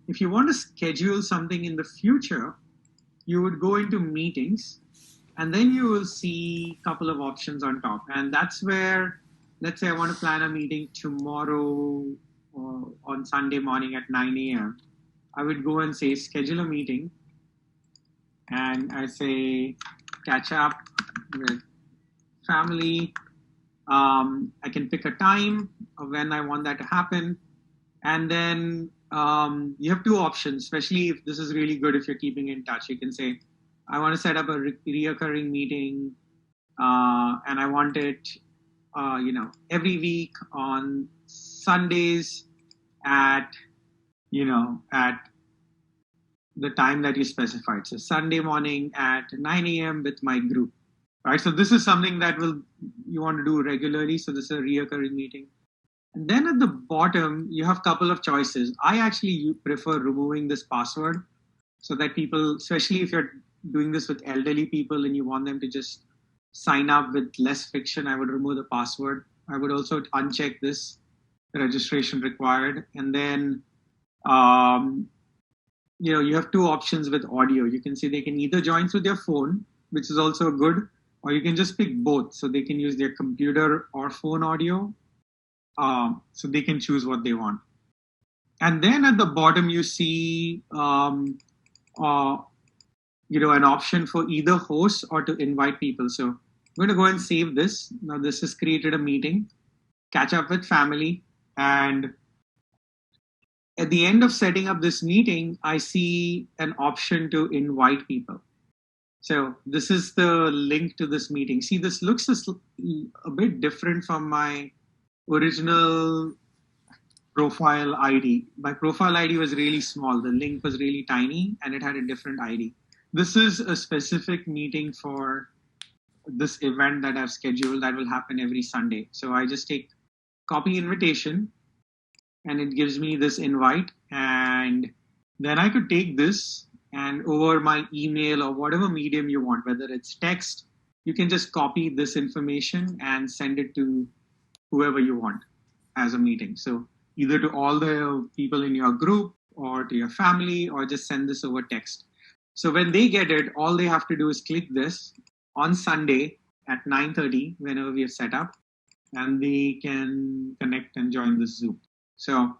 If you want to schedule something in the future, you would go into meetings and then you will see a couple of options on top. And that's where, let's say I want to plan a meeting tomorrow on Sunday morning at 9 a.m. I would go and say schedule a meeting, and I say catch up with family. I can pick a time of when I want that to happen. And then you have two options, especially if this is really good if you're keeping in touch. You can say, I want to set up a reoccurring meeting, and I want it, every week on Sundays at, at the time that you specified. So Sunday morning at 9 a.m. with my group, right? So this is something that you want to do regularly. So this is a reoccurring meeting. And then at the bottom, you have a couple of choices. I actually prefer removing this password so that people, especially if you're doing this with elderly people and you want them to just sign up with less friction, I would remove the password. I would also uncheck this registration required. And then, you have two options with audio. You can see they can either join through their phone, which is also good, or you can just pick both. So they can use their computer or phone audio. So they can choose what they want. And then at the bottom, you see, an option for either host or to invite people. So I'm going to go and save this. Now this has created a meeting, catch up with family. And at the end of setting up this meeting, I see an option to invite people. So this is the link to this meeting. See, this looks a bit different from my original profile ID. My profile ID was really small. The link was really tiny and it had a different ID. This is a specific meeting for this event that I've scheduled that will happen every Sunday. So I just take copy invitation and it gives me this invite. And then I could take this and over my email or whatever medium you want, whether it's text, you can just copy this information and send it to whoever you want as a meeting. So either to all the people in your group or to your family, or just send this over text. So when they get it, all they have to do is click this on Sunday at 9:30, whenever we have set up, and they can connect and join this Zoom. So